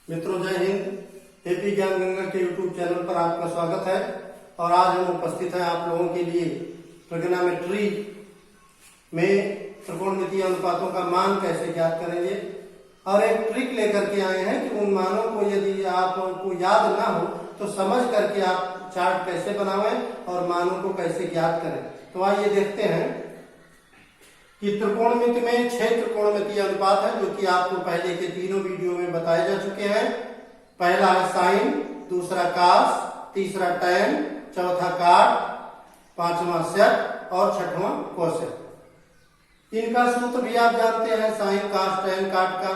मित्रों जय हिंद। एपी ज्ञान गंगा के यूट्यूब चैनल पर आपका स्वागत है। और आज हम उपस्थित हैं आप लोगों के लिए ट्रिग्नोमेट्री में त्रिकोणमितीय अनुपातों का मान कैसे ज्ञात करेंगे और एक ट्रिक लेकर के आए हैं कि उन मानों को यदि आपको याद ना हो तो समझ करके आप चार्ट कैसे बनावें और मानों को कैसे ज्ञात करें। तो आइए देखते हैं कि त्रिकोणमिति में 6 त्रिकोणमितीय अनुपात है जो कि आपको पहले के तीनों वीडियो में बताए जा चुके हैं। पहला है साइन, दूसरा कास, तीसरा टैन, चौथा काट, पांचवा सेक और छठवां कोसेक। इनका सूत्र भी आप जानते हैं, साइन कास टैन काट का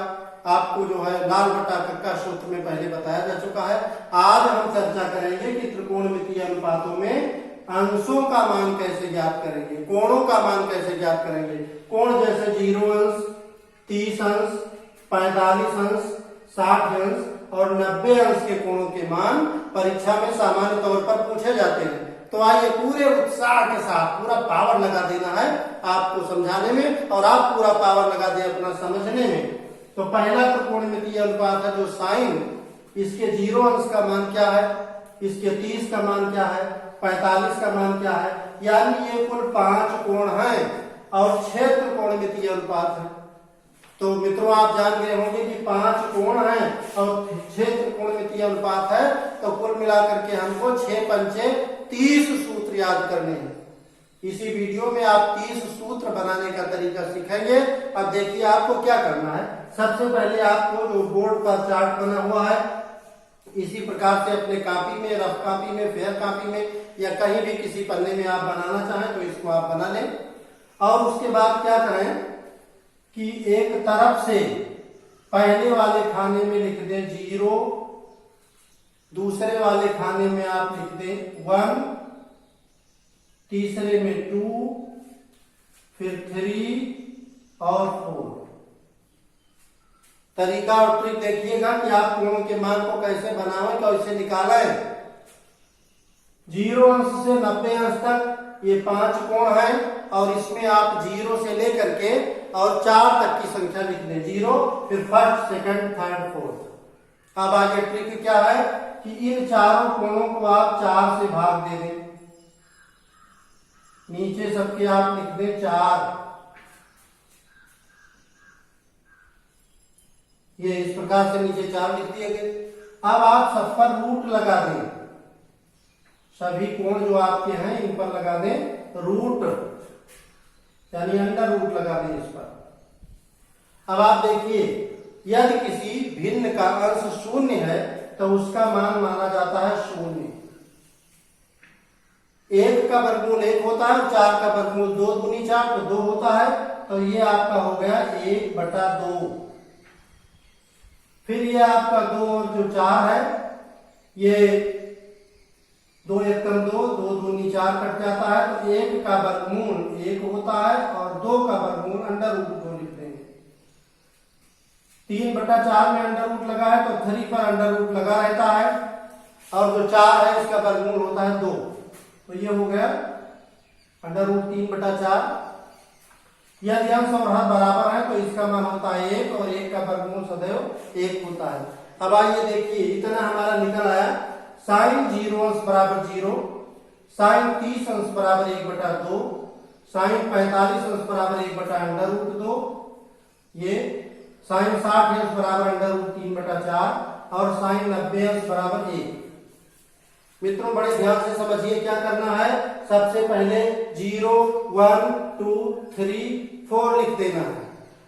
आपको जो है लाल बटा कक्का सूत्र में पहले बताया जा चुका है। आज हम चर्चा करेंगे कि त्रिकोणमितीय अनुपातों में अंशों का मान कैसे ज्ञात करेंगे, कोणों का मान कैसे ज्ञात करेंगे। कोण जैसे 0 अंश, 30 अंश, 45 अंश, 60 अंश और 90 अंश के कोणों के मान परीक्षा में सामान्य तौर पर पूछे जाते हैं। तो आइए पूरे उत्साह के साथ पूरा पावर लगा देना है आपको समझाने में और आप पूरा पावर लगा दें अपना समझने में। तो पहला त्रिकोणमितीय अनुपात है जो साइन, इसके 0 अंश का मान क्या है, इसके 30 का मान क्या है, 45 का मान क्या है, यानी ये कुल 5 कोण हैं और 6 त्रिकोणमितीय अनुपात है। तो मित्रों आप जान गए होंगे कि 5 कोण हैं और 6 त्रिकोणमितीय अनुपात है, तो कुल मिलाकर के हमको 6 पंचे 30 सूत्र याद करने हैं। इसी वीडियो में आप 30 सूत्र बनाने का तरीका सीखेंगे। अब देखिए आपको क्या करना है। सबसे पहले आपको जो बोर्ड पर चार्ट बना हुआ है इसी प्रकार से अपने कॉपी में, रफ कॉपी में, फेयर कॉपी में या कहीं भी किसी पन्ने में आप बनाना चाहें तो इसको आप बना लें। और उसके बाद क्या करें कि एक तरफ से पहले वाले खाने में लिख दें 0, दूसरे वाले खाने में आप लिख दें 1, तीसरे में 2, फिर 3 और 4। तरीका और ट्रिक देखिएगा कि आप कोणों के मान को कैसे बनावें, कैसे निकालें। 0 अंश से 90 अंश तक ये 5 कोण हैं और इसमें आप 0 से लेकर के और 4 तक की संख्या लिख दें। 0 फिर फर्स्ट, सेकंड, थर्ड, फोर्थ। अब आगे ट्रिक क्या है कि इन चारों कोणों को आप 4 से भाग दे दें। नीचे सबके आप लिख दें 4। ये इस प्रकार से नीचे 4 लिख दिए गए। अब आप सब पर रूट लगा दें, सभी कोण जो आपके हैं इन पर लगा दें रूट, यानी अंडर रूट लगा दें इस पर। अब आप देखिए यदि किसी भिन्न का अंश 0 है तो उसका मान माना जाता है 0। 1 का वर्गमूल 1 होता है, 4 का वर्गमूल 2 दूनी 4 तो 2 होता है। तो ये आपका हो गया 1/2। फिर ये आपका 2 और जो 4 है ये 2 एकम 2, 2 दूनी 4 कट जाता है। तो 1 का वर्गमूल 1 होता है और 2 का वर्गमूल अंडर रूट 2 लिख देंगे। 3/4 में अंडर रूट लगा है तो 3 पर अंडर रूट लगा रहता है और जो 4 है इसका वर्गमूल होता है 2। तो ये हो गया अंडर रूट 3/4। यदि अंश और हर बराबर है तो इसका मान होता है 1 और 1 का वर्गमूल सदैव 1 होता है। अब आइए देखिए इतना हमारा निकल आया। साइन 0 अंश बराबर 0, साइन 30 अंश बराबर 1/2, साइन 45 अंश बराबर 1/√2, ये साइन 60 अंश बराबर अंडर रूट 3/4 और साइन 90 अंश बराबर 1। मित्रों बड़े ध्यान से समझिए क्या करना है। सबसे पहले 0, 1, 2, 3, 4 लिख देना है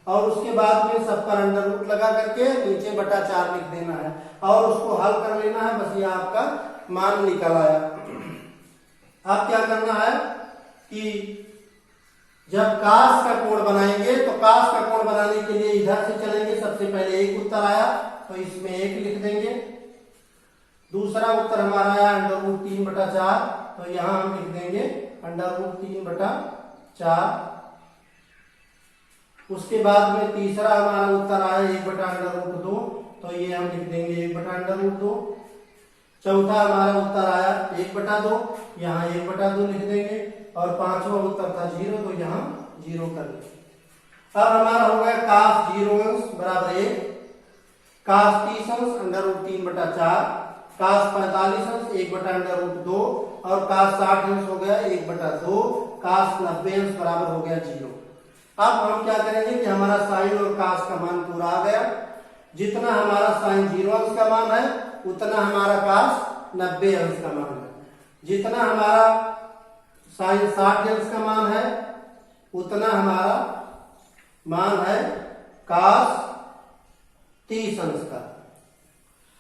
और उसके बाद में सब पर अंडर रूट लगा करके नीचे बटा 4 लिख देना है और उसको हल कर लेना है। बस ये आपका मान निकल आया। अब क्या करना है कि जब कास का कोण बनाएंगे तो कास का कोण बनाने के लिए इधर से चलेंगे। सबसे पहले एक उत्तर आया तो इसमें 1 लिख देंगे। दूसरा उत्तर हमारा आया अंडर रूट 3/4 तो यहां हम लिख देंगे अंडर रूट 3/4। उसके बाद में तीसरा हमारा उत्तर आया 1/√2 तो ये हम लिख देंगे 1/√2। चौथा हमारा उत्तर आया 1/2, यहाँ 1/2 लिख देंगे और पांचवा उत्तर था 0 तो यहाँ 0 कर देंगे। अब हमारा हो गया कास 0 अंश बराबर 1, काश 30 अंश अंडर रूट 3/4, काश 45 अंश 1/√2 और काश 60 अंश हो गया 1/2, काश 90 अंश बराबर हो गया 0। अब हम क्या करेंगे कि हमारा साइन और काश का मान पूरा आ गया। जितना हमारा साइन 0 अंश का मान है उतना हमारा काश 90 अंश का मान है। जितना हमारा साइन 60 अंश का मान है उतना हमारा मान है काश 30 अंश का।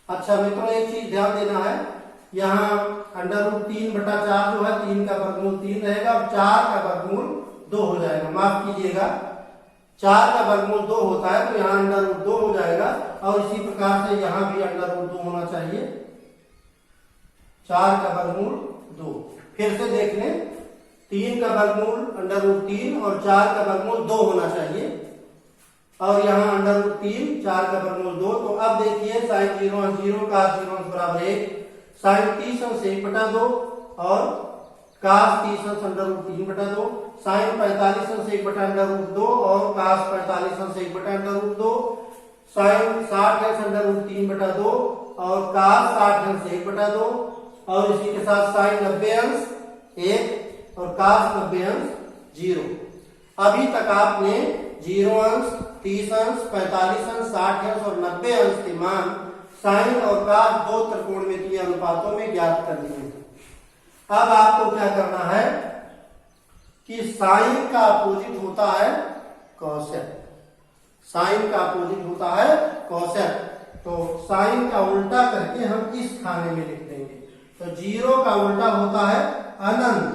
अच्छा मित्रों, एक चीज ध्यान देना है, यहाँ अंडर रूट 3/4 जो है 3 का वर्गमूल 3 रहेगा और 4 का वर्गमूल 2 हो जाएगा। माफ कीजिएगा, 4 का वर्गमूल 2 होता है तो यहाँ अंडर रूट 2 हो जाएगा और इसी प्रकार से यहाँ भी अंडर रूट 2 होना चाहिए। 4 का वर्गमूल 2। फिर से देख लें, 3 का वर्गमूल अंडर रूट 3 और 4 का वर्गमूल 2 होना चाहिए और यहाँ अंडर रूट 3 4 का वर्गमूल 2। तो अब देखिए साइन 0 अंश 0 काश 0 अंश बराबर 1, साइन 30 अंश 1/2 और काश 30 अंश अंडर रूट 3/2, साइन 45 अंश 1/√2 और काश 45 अंश 1/√2, साइन 60 अंश अंडर रूट 3/2 और काश 60 अंश 1/2 और इसी के साथ साइन 90 अंश 1 और काश 90 अंश 0। अभी तक आपने 0 अंश 30 अंश 45 अंश 60 अंश और 90 अंश के मान साइन और काश दो त्रिकोणमितीय अनुपातों में ज्ञात कर लिए हैं। अब आपको क्या करना है कि साइन का अपोजिट होता है कोसेक। साइन का अपोजिट होता है कोसेक, तो साइन का उल्टा करके हम इस खाने में लिख देंगे। तो 0 का उल्टा होता है अनंत।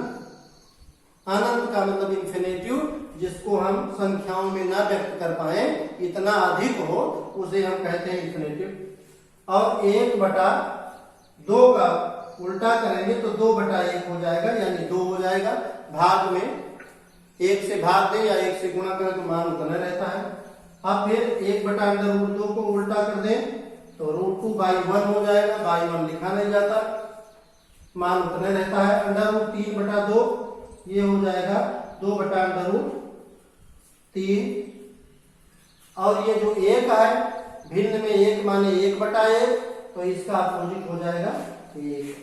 अनंत का मतलब इंफिनिटिव, जिसको हम संख्याओं में ना व्यक्त कर पाए, इतना अधिक हो उसे हम कहते हैं इंफिनिटिव। और 1/2 का उल्टा करेंगे तो 2/1 हो जाएगा, यानी 2 हो जाएगा। भाग में 1 से भाग दे या 1 से गुणा करें तो मान उतना रहता है। अब फिर 1/√2 को उल्टा कर दें तो √2/1 हो जाएगा। /1 लिखा नहीं जाता, मान उतना रहता है। अंडर रूट 3/2 ये हो जाएगा 2/√3 और ये जो 1 है भिन्न में 1 माने 1/1, तो इसका अपोजिट हो जाएगा 1।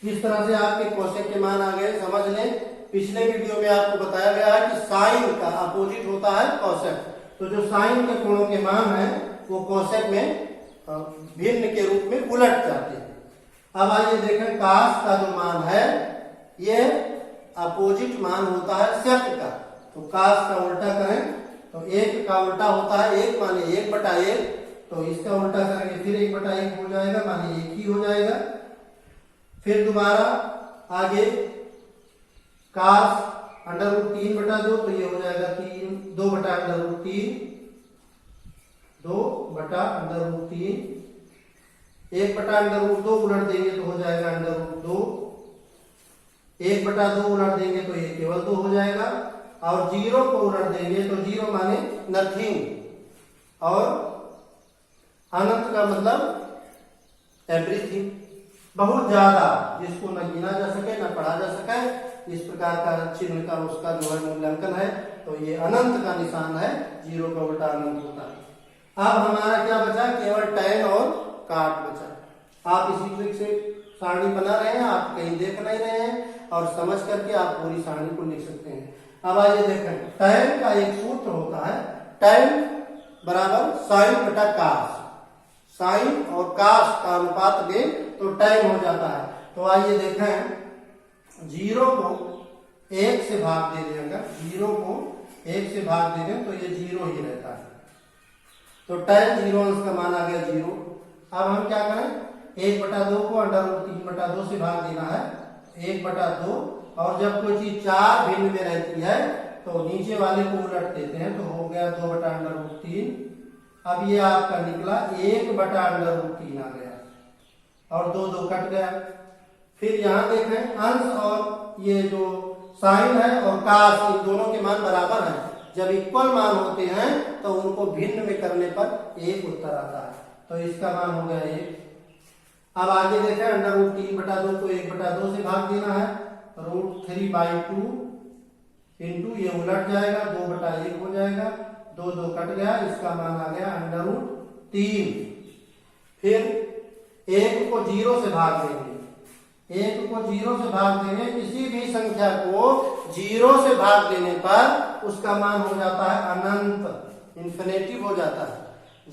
इस तरह से आपके कोसेक के मान आ गए। समझ लें, पिछले वीडियो में आपको बताया गया है कि साइन का अपोजिट होता है कोसेक। तो जो साइन के कोणों के मान है वो कोसेक में भिन्न के रूप में उलट जाते हैं। अब आइए देखें, काश का जो मान है ये अपोजिट मान होता है सेक का। तो काश का उल्टा करें तो 1 का उल्टा होता है 1 माने 1/1, तो इसका उल्टा करेंगे फिर 1/1 हो जाएगा, माने 1 ही हो जाएगा। फिर दोबारा आगे काश अंडर रूट 3/2 तो ये हो जाएगा 2/√3, 2/√3। 1/√2 उलट देंगे तो हो जाएगा अंडर√2, 1/2 उलट देंगे तो ये केवल 2 हो जाएगा और 0 को उलट देंगे तो 0 माने नथिंग और अनंत का मतलब एवरीथिंग, बहुत ज्यादा, जिसको न गिना जा सके न पढ़ा जा सके, इस प्रकार का चिन्ह का उसका जो है मूल्यांकन है। तो ये अनंत का निशान है, 0 का उल्टा अनंत होता है। अब हमारा क्या बचा, केवल tan और काट बचा। आप इसी ट्रिक से सारणी बना रहे हैं, आप कहीं देख नहीं रहे हैं और समझ करके आप पूरी सारणी को लिख सकते हैं। अब आइए देखें, tan का एक सूत्र होता है, tan बराबर साइन बटा काश। साइन और काश का अनुपात दें तो tan हो जाता है। तो आइए देखें, 0 को 1 से भाग दे दें, अगर 0 को 1 से भाग दे दें तो ये 0 ही रहता है। तो tan 0 अंश का मान आ गया 0। अब हम क्या करें, 1/2 को अंडर√3/2 से भाग देना है, 1/2। और जब कोई चीज 4 भिन्न में रहती है तो नीचे वाले को उलट देते हैं, तो हो गया 2/√3। अब ये आपका निकला 1/√3 आ गया और 2 कट गया। फिर यहाँ देखें, अंश और ये जो साइन है और काश, इन दोनों के मान बराबर हैं। जब इक्वल मान होते हैं तो उनको भिन्न में करने पर 1 उत्तर आता है, तो इसका मान हो गया 1। अब आगे देखें, अंडर√3/2 को 1/2 से भाग देना है, √3/2 इंटू ये उलट जाएगा, 2/1 हो जाएगा, 2 कट गया, इसका मान आ गया अंडर रूट 3। फिर 1 को 0 से भाग देंगे, 1 को 0 से भाग देंगे। किसी भी संख्या को 0 से भाग देने पर उसका मान हो जाता है अनंत, इन्फिनेटिव हो जाता है।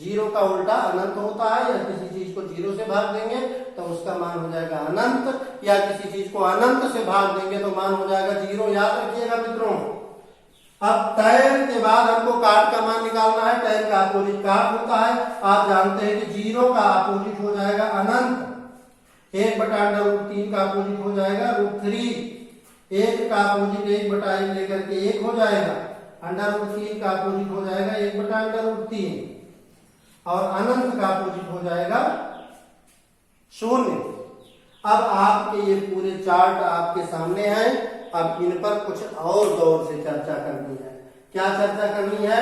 0 का उल्टा अनंत होता है। या किसी चीज को 0 से भाग देंगे तो उसका मान हो जाएगा अनंत, या किसी चीज को अनंत से भाग देंगे तो मान हो जाएगा 0। याद रखिएगा मित्रों। अब tan के बाद हमको काट का मान निकालना है। tan का अपोजिट काट होता है। आप जानते हैं कि 0 का अपोजिट हो जाएगा अनंत। 1/√3 का अपोजिट हो जाएगा √3। 1 का अपोजिट 1/1 लेकर के 1 हो जाएगा। √3 का अपोजिट हो जाएगा 1/√3 और अनंत का अपोजिट हो जाएगा 0। अब आपके ये पूरे चार्ट आपके सामने हैं। अब इन पर कुछ और गौर से चर्चा करनी है। क्या चर्चा करनी है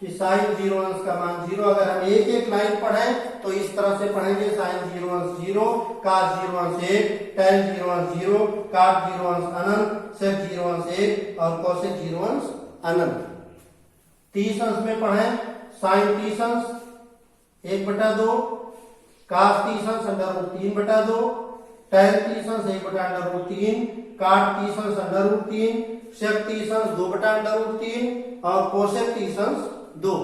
कि sin 0 अंश का मान 0। अगर हम एक एक लाइन पढ़ें तो इस तरह से पढ़ेंगे, sin 0 अंश 0, cos 0 अंश 1, tan 0 अंश 0, cot 0 अंश अनंत, sec 0 अंश 1 और cosec 0 अंश अनंत। 30 अंश में पढ़ें sin 30 अंश 1/2, cos 30 अंश √3/2, tan 30 अंश 1/√3, cot 30 अंश √3, sec 30 अंश 2/√3 और cosec 30 अंश 2।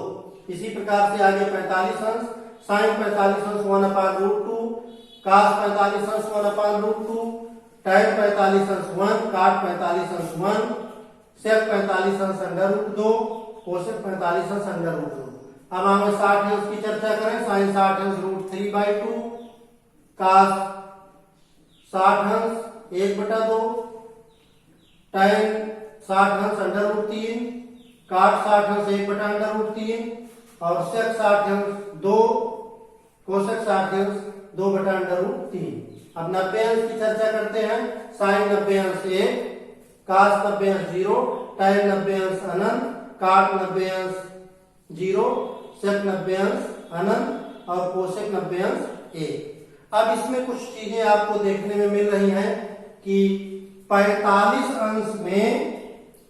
इसी प्रकार से आगे 45 अंश sin 45 अंश 1/√2, cos 45 अंश 1/√2, tan 45 अंश 1, cot 45 अंश 1, sec 45 अंश √2, cosec 45 अंश √2। अब हमें 60 अंश की चर्चा करें। sin 60 अंश √3/2, cos 60 अंश 1/2, tan 60 अंश √3, cot 60 अंश 1/√3 और sec 60 अंश 2, cosec 60 अंश 2/√3। अब 90 अंश की चर्चा करते हैं। sin 90 अंश 1, cos 90 अंश 0, tan 90 अंश अनंत, cot 90 अंश 0, sec 90 अंश अनंत और cosec 90 अंश 1। अब इसमें कुछ चीजें आपको देखने में मिल रही हैं कि 45 अंश में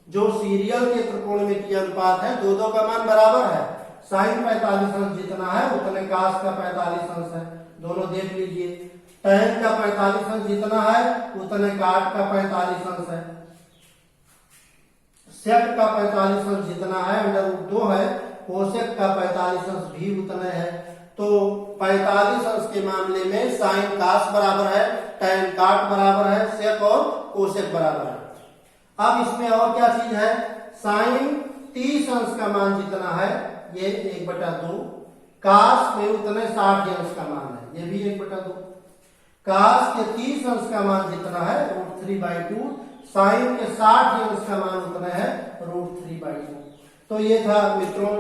जो सीरियल के त्रिकोणमितीय अनुपात है, 2-2 का मान बराबर है। sin 45 अंश जितना है उतने cos का 45 अंश है, दोनों देख लीजिए। tan का 45 अंश जितना है उतने cot का 45 अंश है। sec का 45 अंश जितना है √2 है, cosec का 45 अंश भी उतना है। तो 45 अंश के मामले में sin cos बराबर है, tan cot बराबर है, sec और cosec बराबर है। अब इसमें और क्या चीज है, sin 30 अंश का मान जितना है ये 1/2, cos में उतने 60 अंश का मान है, ये भी 1/2। cos के 30 अंश का मान जितना है √3/2, sin के 60 अंश का मान उतना है √3/2। तो ये था मित्रों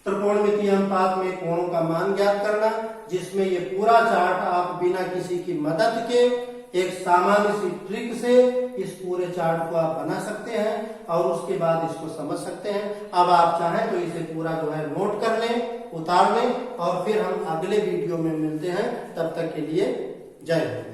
त्रिकोणमितीय अनुपात में कोणों का मान ज्ञात करना, जिसमें ये पूरा चार्ट आप बिना किसी की मदद के एक सामान्य सी ट्रिक से इस पूरे चार्ट को आप बना सकते हैं और उसके बाद इसको समझ सकते हैं। अब आप चाहें तो इसे पूरा जो है नोट कर लें, उतार लें और फिर हम अगले वीडियो में मिलते हैं। तब तक के लिए जय हिंद।